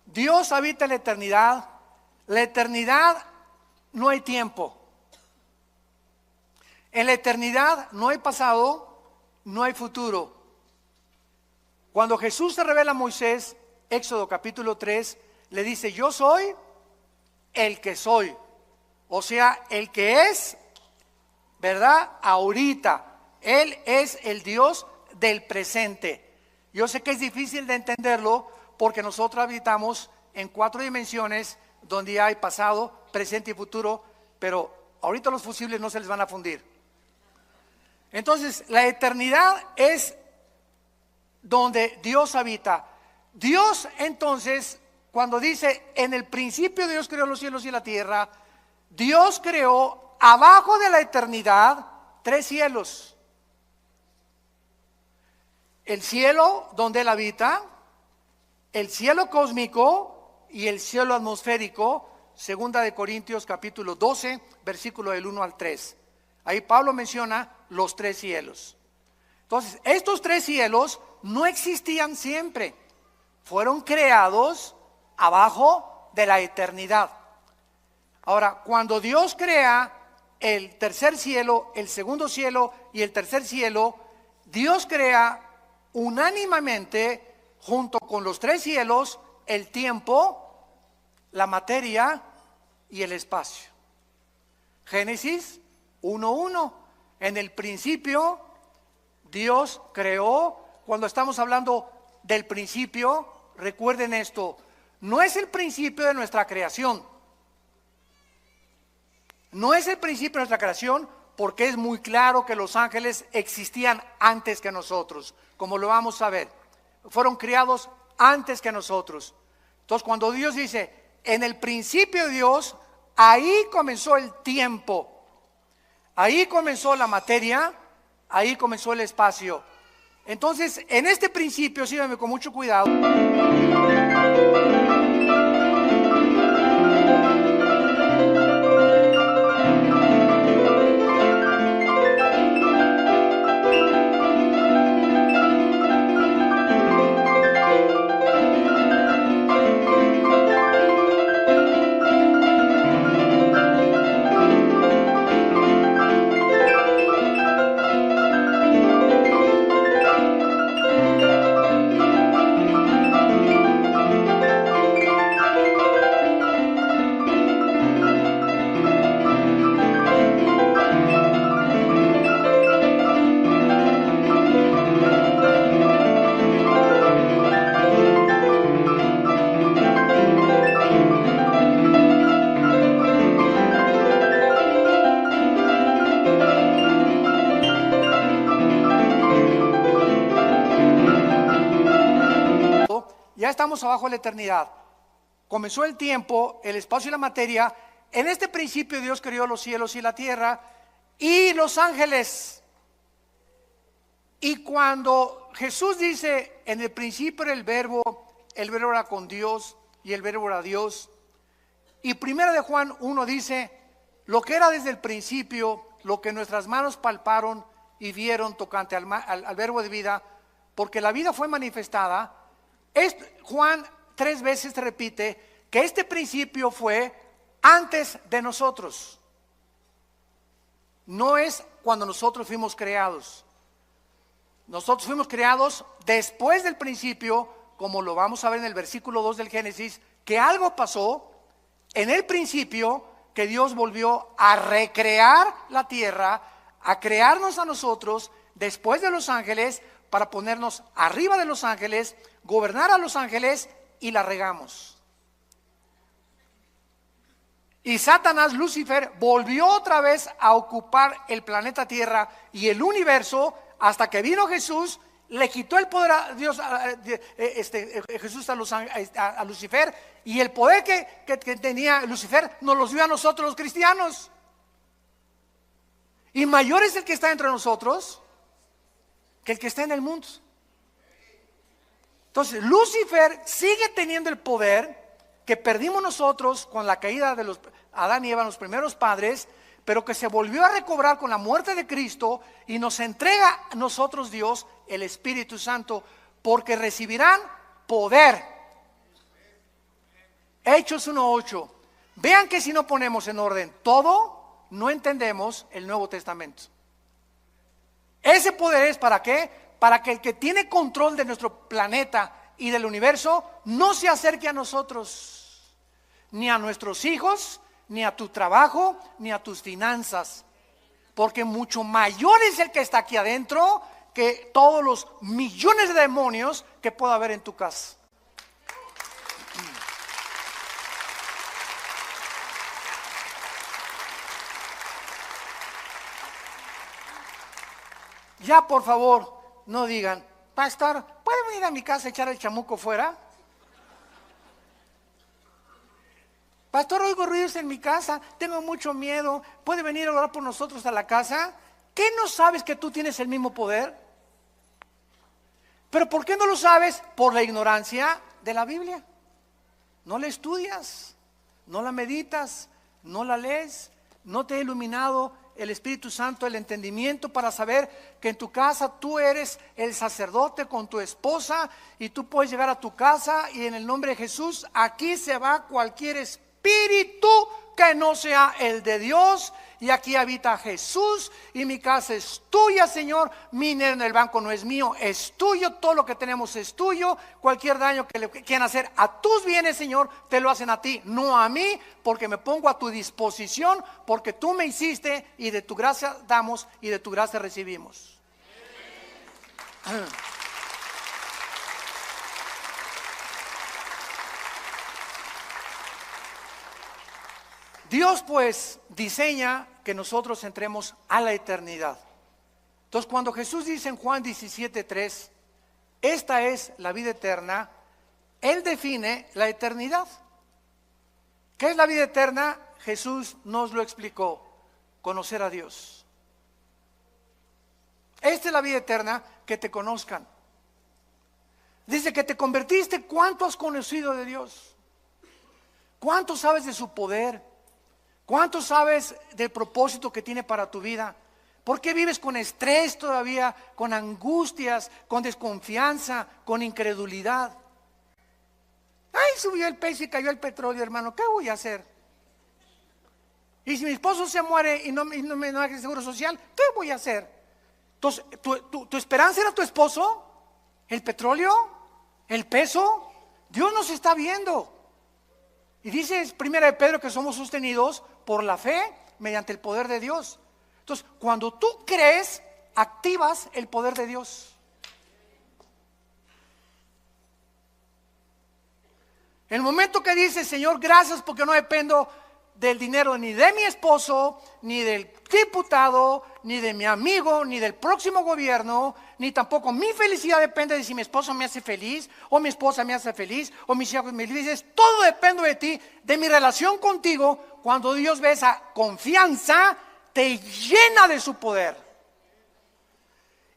Dios habita en la eternidad. La eternidad no hay tiempo. En la eternidad no hay pasado, no hay futuro. Cuando Jesús se revela a Moisés, Éxodo capítulo 3, le dice: yo soy el que soy. O sea, el que es, ¿verdad? Ahorita. Él es el Dios del presente. Yo sé que es difícil de entenderlo porque nosotros habitamos en 4 dimensiones donde hay pasado, presente y futuro, pero ahorita los fusibles no se les van a fundir. Entonces, la eternidad es donde Dios habita. Dios, entonces, cuando dice, en el principio Dios creó los cielos y la tierra, Dios creó abajo de la eternidad 3 cielos. El cielo donde Él habita, el cielo cósmico y el cielo atmosférico, segunda de Corintios capítulo 12, versículo del 1 al 3. Ahí Pablo menciona los 3 cielos. Entonces, estos 3 cielos no existían siempre, fueron creados abajo de la eternidad. Ahora, cuando Dios crea el tercer cielo, el segundo cielo y el tercer cielo, Dios crea unánimemente, junto con los 3 cielos, el tiempo, la materia y el espacio. Génesis 1:1. En el principio Dios creó. Cuando estamos hablando del principio, recuerden esto, no es el principio de nuestra creación. No es el principio de nuestra creación, porque es muy claro que los ángeles existían antes que nosotros, como lo vamos a ver. Fueron creados antes que nosotros. Entonces, cuando Dios dice, en el principio de Dios, ahí comenzó el tiempo, ahí comenzó la materia, ahí comenzó el espacio. Entonces, en este principio, síganme con mucho cuidado. Ya estamos abajo de la eternidad. Comenzó el tiempo, el espacio y la materia. En este principio Dios creó los cielos y la tierra y los ángeles. Y cuando Jesús dice, en el principio era el verbo era con Dios y el verbo era Dios. Y primero de Juan 1 dice, lo que era desde el principio, lo que nuestras manos palparon y vieron tocante al verbo de vida, porque la vida fue manifestada. Juan 3 veces te repite que este principio fue antes de nosotros. No es cuando nosotros fuimos creados. Nosotros fuimos creados después del principio, como lo vamos a ver en el versículo 2 del Génesis, que algo pasó en el principio, que Dios volvió a recrear la tierra, a crearnos a nosotros después de los ángeles, para ponernos arriba de los ángeles, gobernar a los ángeles, y la regamos. Y Satanás, Lucifer, volvió otra vez a ocupar el planeta Tierra y el universo, hasta que vino Jesús, le quitó el poder a Dios, Jesús a Lucifer, y el poder que tenía Lucifer nos los dio a nosotros los cristianos. Y mayor es el que está entre nosotros que el que está en el mundo. Entonces Lucifer sigue teniendo el poder que perdimos nosotros con la caída de Adán y Eva, los primeros padres, pero que se volvió a recobrar con la muerte de Cristo, y nos entrega a nosotros Dios el Espíritu Santo, porque recibirán poder. Hechos 1:8. Vean que si no ponemos en orden todo, no entendemos el Nuevo Testamento. Ese poder es ¿para qué? Para que el que tiene control de nuestro planeta y del universo no se acerque a nosotros, ni a nuestros hijos, ni a tu trabajo, ni a tus finanzas, porque mucho mayor es el que está aquí adentro que todos los millones de demonios que pueda haber en tu casa. Ya, por favor, no digan, pastor, ¿puede venir a mi casa a echar el chamuco fuera? Pastor, oigo ruidos en mi casa, tengo mucho miedo, ¿puede venir a orar por nosotros a la casa? ¿Qué no sabes que tú tienes el mismo poder? ¿Pero por qué no lo sabes? Por la ignorancia de la Biblia. No la estudias, no la meditas, no la lees, no te ha iluminado el Espíritu Santo, el entendimiento para saber que en tu casa tú eres el sacerdote con tu esposa, y tú puedes llegar a tu casa y en el nombre de Jesús, aquí se va cualquier espíritu que no sea el de Dios, y aquí habita Jesús, y mi casa es tuya, Señor, mi dinero en el banco no es mío, es tuyo, todo lo que tenemos es tuyo, cualquier daño que le quieran hacer a tus bienes, Señor, te lo hacen a ti, no a mí, porque me pongo a tu disposición, porque tú me hiciste, y de tu gracia damos, y de tu gracia recibimos. Dios pues diseña que nosotros entremos a la eternidad. Entonces cuando Jesús dice en Juan 17:3, esta es la vida eterna, Él define la eternidad. ¿Qué es la vida eterna? Jesús nos lo explicó: conocer a Dios. Esta es la vida eterna, que te conozcan. Dice que te convertiste. ¿Cuánto has conocido de Dios? ¿Cuánto sabes de su poder? ¿Cuánto sabes del propósito que tiene para tu vida? ¿Por qué vives con estrés todavía, con angustias, con desconfianza, con incredulidad? Ay, subió el peso y cayó el petróleo, hermano, ¿qué voy a hacer? Y si mi esposo se muere y no me da el seguro social, ¿qué voy a hacer? Entonces, ¿tu esperanza era tu esposo? ¿El petróleo? ¿El peso? Dios nos está viendo. Y dice 1 de Pedro que somos sostenidos por la fe mediante el poder de Dios. Entonces, cuando tú crees, activas el poder de Dios. El momento que dices, Señor, gracias porque no dependo del dinero ni de mi esposo, ni del diputado, ni de mi amigo, ni del próximo gobierno, ni tampoco mi felicidad depende de si mi esposo me hace feliz, o mi esposa me hace feliz, o mis hijos me felices. Todo depende de ti, de mi relación contigo. Cuando Dios ve esa confianza, te llena de su poder.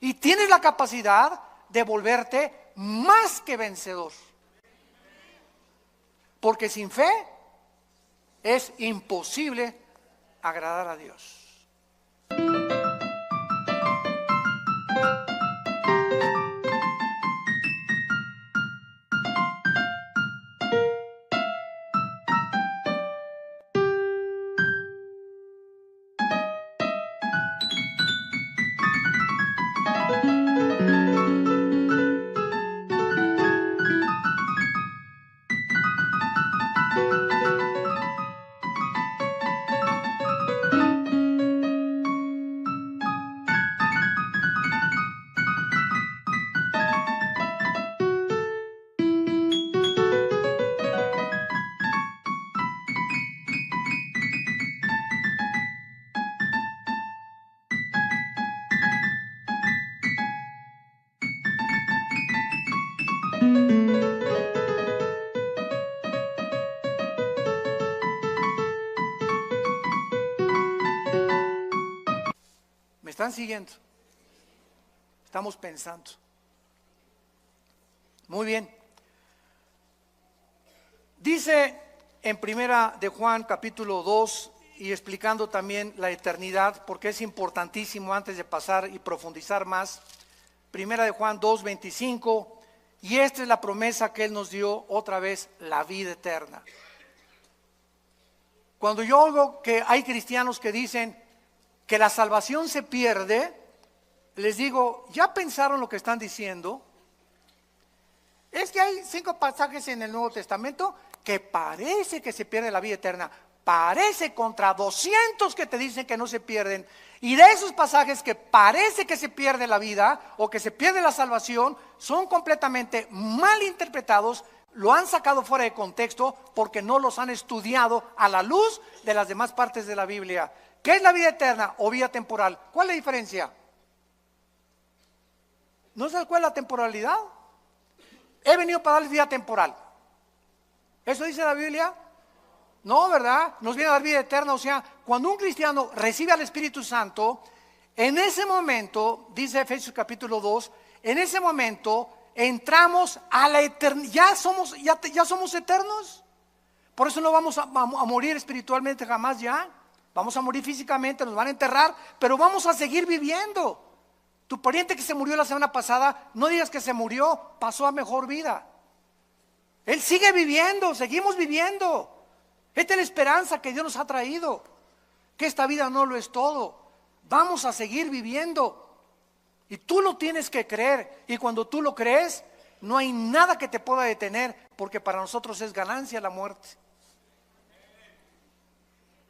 Y tienes la capacidad de volverte más que vencedor. Porque sin fe es imposible agradar a Dios. ¿Me están siguiendo? Estamos pensando. Muy bien. Dice en Primera de Juan capítulo 2 y explicando también la eternidad, porque es importantísimo antes de pasar y profundizar más. Primera de Juan 2:25, y esta es la promesa que Él nos dio otra vez, la vida eterna. Cuando yo oigo que hay cristianos que dicen que la salvación se pierde, les digo, ¿ya pensaron lo que están diciendo? Es que hay 5 pasajes en el Nuevo Testamento que parece que se pierde la vida eterna. Parece contra 200 que te dicen que no se pierden. Y de esos pasajes que parece que se pierde la vida o que se pierde la salvación, son completamente mal interpretados, lo han sacado fuera de contexto porque no los han estudiado a la luz de las demás partes de la Biblia. ¿Qué es la vida eterna o vida temporal? ¿Cuál es la diferencia? ¿No sabes cuál es la temporalidad? He venido para darles vida temporal. ¿Eso dice la Biblia? No, ¿verdad? Nos viene a dar vida eterna. O sea, cuando un cristiano recibe al Espíritu Santo, en ese momento, dice Efesios capítulo 2, en ese momento entramos a la eternidad. Ya somos eternos. Por eso no vamos a morir espiritualmente jamás ya. Vamos a morir físicamente, nos van a enterrar, pero vamos a seguir viviendo. Tu pariente que se murió la semana pasada, no digas que se murió, pasó a mejor vida. Él sigue viviendo, seguimos viviendo. Esta es la esperanza que Dios nos ha traído, que esta vida no lo es todo. Vamos a seguir viviendo. Y tú lo tienes que creer. Y cuando tú lo crees, no hay nada que te pueda detener, porque para nosotros es ganancia la muerte.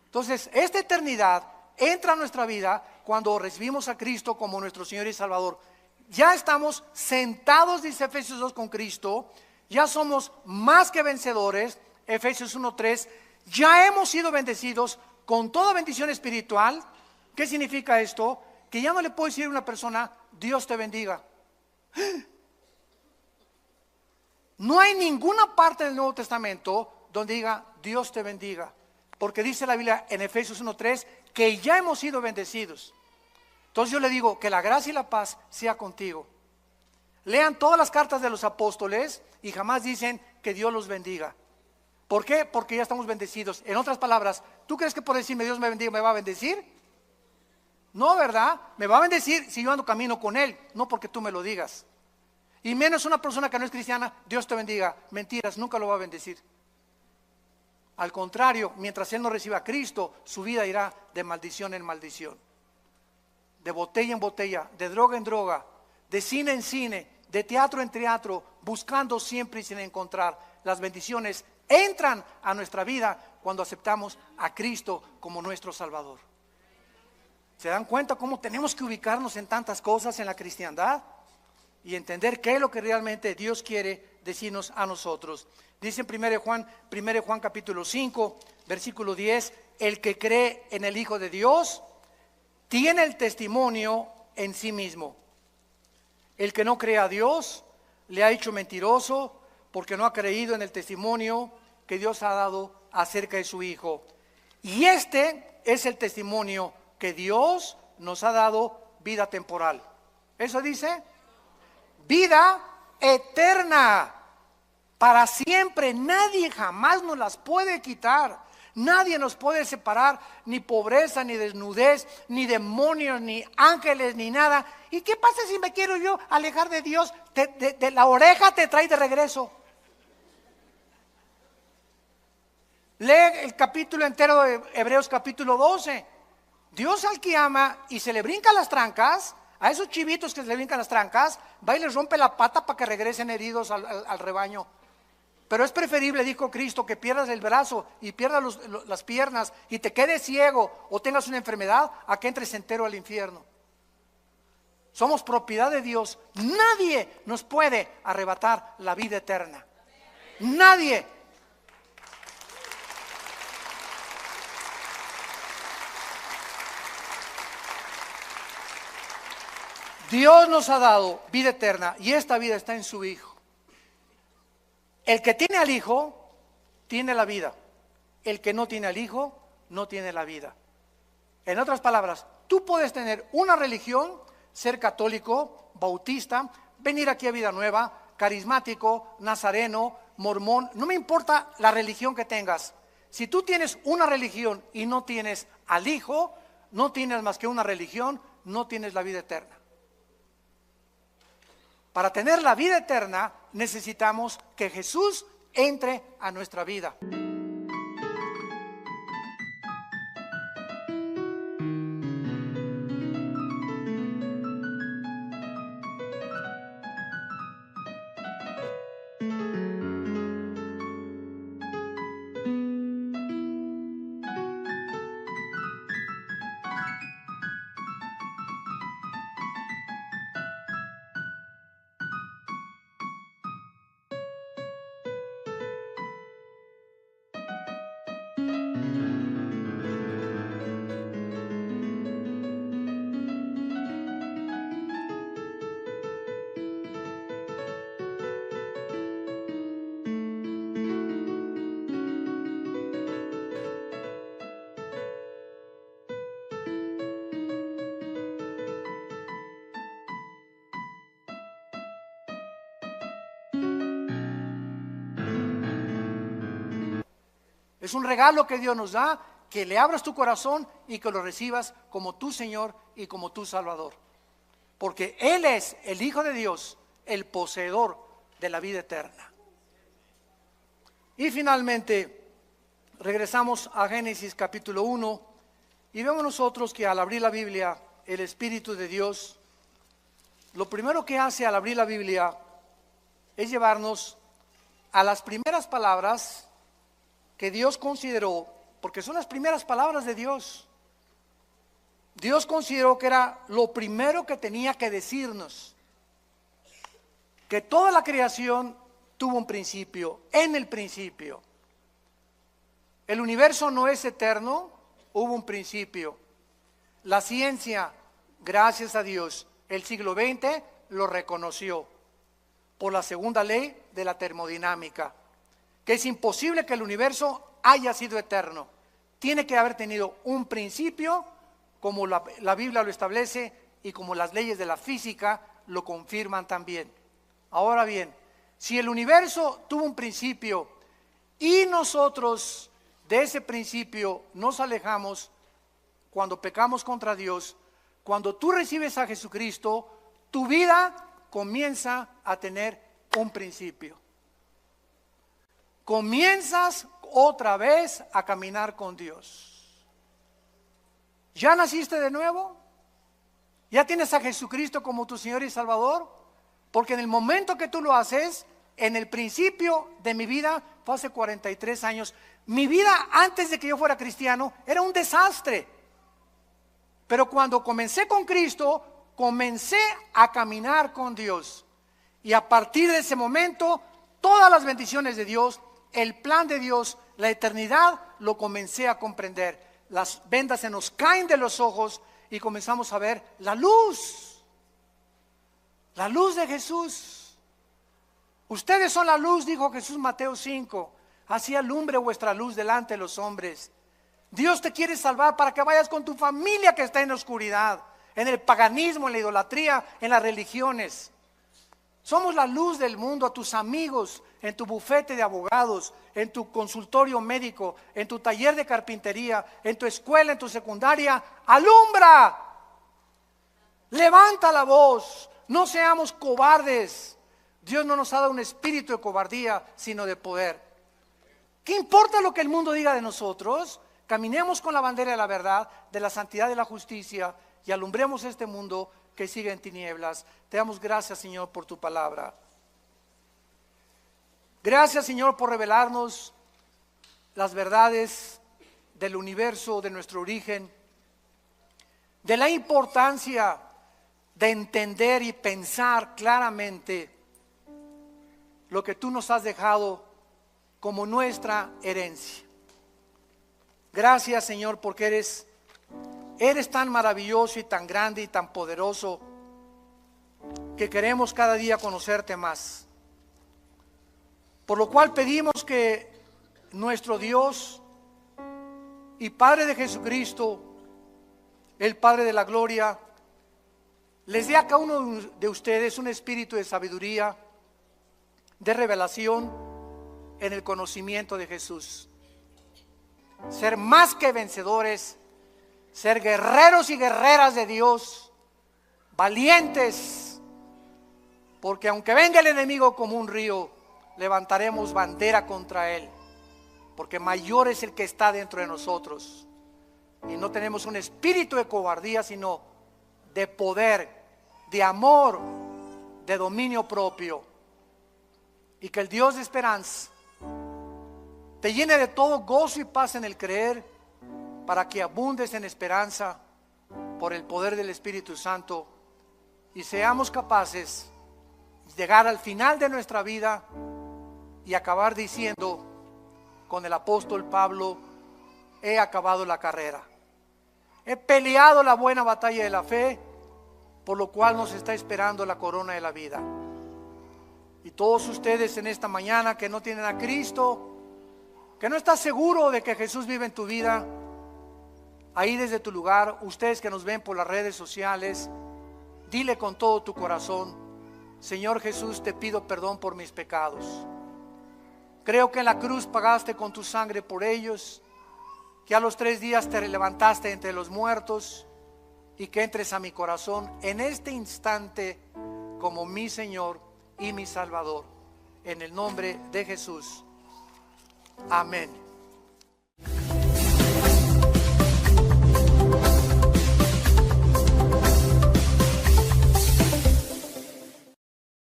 Entonces, esta eternidad entra a nuestra vida cuando recibimos a Cristo como nuestro Señor y Salvador. Ya estamos sentados, dice Efesios 2, con Cristo. Ya somos más que vencedores, Efesios 1:3. Ya hemos sido bendecidos con toda bendición espiritual. ¿Qué significa esto? Que ya no le puedo decir a una persona, Dios te bendiga. No hay ninguna parte del Nuevo Testamento donde diga, Dios te bendiga. Porque dice la Biblia en Efesios 1:3 que ya hemos sido bendecidos. Entonces yo le digo, que la gracia y la paz sea contigo. Lean todas las cartas de los apóstoles y jamás dicen que Dios los bendiga. ¿Por qué? Porque ya estamos bendecidos. En otras palabras, ¿tú crees que por decirme Dios me bendiga me va a bendecir? No, ¿verdad? Me va a bendecir si yo ando camino con Él, no porque tú me lo digas. Y menos una persona que no es cristiana, Dios te bendiga. Mentiras, nunca lo va a bendecir. Al contrario, mientras él no reciba a Cristo, su vida irá de maldición en maldición, de botella en botella, de droga en droga, de cine en cine, de teatro en teatro, buscando siempre y sin encontrar. Las bendiciones entran a nuestra vida cuando aceptamos a Cristo como nuestro Salvador. ¿Se dan cuenta cómo tenemos que ubicarnos en tantas cosas en la cristiandad? Y entender qué es lo que realmente Dios quiere decirnos a nosotros. Dice en 1 Juan capítulo 5, versículo 10, el que cree en el Hijo de Dios tiene el testimonio en sí mismo. El que no cree a Dios le ha hecho mentiroso, porque no ha creído en el testimonio que Dios ha dado acerca de su Hijo. Y este es el testimonio, que Dios nos ha dado vida temporal. Eso dice vida eterna. Para siempre. Nadie jamás nos las puede quitar. Nadie nos puede separar, ni pobreza, ni desnudez, ni demonios, ni ángeles, ni nada. ¿Y qué pasa si me quiero yo alejar de Dios? De la oreja te trae de regreso. Lee el capítulo entero de Hebreos capítulo 12. Dios al que ama y se le brincan las trancas, a esos chivitos que se le brincan las trancas, va y les rompe la pata para que regresen heridos al rebaño. Pero es preferible, dijo Cristo, que pierdas el brazo y pierdas las piernas y te quedes ciego o tengas una enfermedad, a que entres entero al infierno. Somos propiedad de Dios. Nadie nos puede arrebatar la vida eterna. Nadie. Dios nos ha dado vida eterna y esta vida está en su Hijo. El que tiene al Hijo, tiene la vida. El que no tiene al Hijo, no tiene la vida. En otras palabras, tú puedes tener una religión, ser católico, bautista, venir aquí a Vida Nueva, carismático, nazareno, mormón, no me importa la religión que tengas. Si tú tienes una religión y no tienes al Hijo, no tienes más que una religión, no tienes la vida eterna. Para tener la vida eterna necesitamos que Jesús entre a nuestra vida. Es un regalo que Dios nos da, que le abras tu corazón y que lo recibas como tu Señor y como tu Salvador. Porque Él es el Hijo de Dios, el poseedor de la vida eterna. Y finalmente, regresamos a Génesis capítulo 1 y vemos nosotros que al abrir la Biblia, el Espíritu de Dios, lo primero que hace al abrir la Biblia es llevarnos a las primeras palabras que Dios consideró, porque son las primeras palabras de Dios. Dios consideró que era lo primero que tenía que decirnos, que toda la creación tuvo un principio, en el principio. El universo no es eterno, hubo un principio. La ciencia, gracias a Dios, el siglo XX lo reconoció por la segunda ley de la termodinámica, que es imposible que el universo haya sido eterno. Tiene que haber tenido un principio, como la Biblia lo establece y como las leyes de la física lo confirman también. Ahora bien, si el universo tuvo un principio y nosotros de ese principio nos alejamos cuando pecamos contra Dios, cuando tú recibes a Jesucristo, tu vida comienza a tener un principio. Comienzas otra vez a caminar con Dios. ¿Ya naciste de nuevo? ¿Ya tienes a Jesucristo como tu Señor y Salvador? Porque en el momento que tú lo haces, en el principio de mi vida, fue hace 43 años, mi vida antes de que yo fuera cristiano era un desastre. Pero cuando comencé con Cristo, comencé a caminar con Dios. Y a partir de ese momento, todas las bendiciones de Dios, el plan de Dios, la eternidad, lo comencé a comprender. Las vendas se nos caen de los ojos y comenzamos a ver la luz de Jesús. Ustedes son la luz, dijo Jesús, Mateo 5. Así alumbre vuestra luz delante de los hombres. Dios te quiere salvar para que vayas con tu familia que está en la oscuridad. en el paganismo, en la idolatría, en las religiones. Somos la luz del mundo a tus amigos, en tu bufete de abogados, en tu consultorio médico, en tu taller de carpintería, en tu escuela, en tu secundaria. ¡Alumbra! Levanta la voz, no seamos cobardes. Dios no nos ha dado un espíritu de cobardía, sino de poder. ¿Qué importa lo que el mundo diga de nosotros? Caminemos con la bandera de la verdad, de la santidad y de la justicia y alumbremos este mundo que sigue en tinieblas. Te damos gracias, Señor, por tu palabra. Gracias, Señor, por revelarnos las verdades del universo, de nuestro origen, de la importancia de entender y pensar claramente lo que tú nos has dejado como nuestra herencia. Gracias, Señor, porque eres tan maravilloso y tan grande y tan poderoso que queremos cada día conocerte más. Por lo cual pedimos que nuestro Dios y Padre de Jesucristo, el Padre de la gloria, les dé a cada uno de ustedes un espíritu de sabiduría, de revelación en el conocimiento de Jesús. Ser más que vencedores, ser guerreros y guerreras de Dios, valientes, porque aunque venga el enemigo como un río, levantaremos bandera contra él, porque mayor es el que está dentro de nosotros. Y no tenemos un espíritu de cobardía, sino de poder, de amor, de dominio propio. Y que el Dios de esperanza te llene de todo gozo y paz en el creer, para que abundes en esperanza por el poder del Espíritu Santo y seamos capaces de llegar al final de nuestra vida y acabar diciendo con el apóstol Pablo: he acabado la carrera, he peleado la buena batalla de la fe, por lo cual nos está esperando la corona de la vida. Y todos ustedes en esta mañana que no tienen a Cristo, que no estás seguro de que Jesús vive en tu vida, ahí desde tu lugar, ustedes que nos ven por las redes sociales, dile con todo tu corazón: Señor Jesús, te pido perdón por mis pecados. Creo que en la cruz pagaste con tu sangre por ellos, que a los 3 días te levantaste entre los muertos, y que entres a mi corazón en este instante como mi Señor y mi Salvador. En el nombre de Jesús. Amén.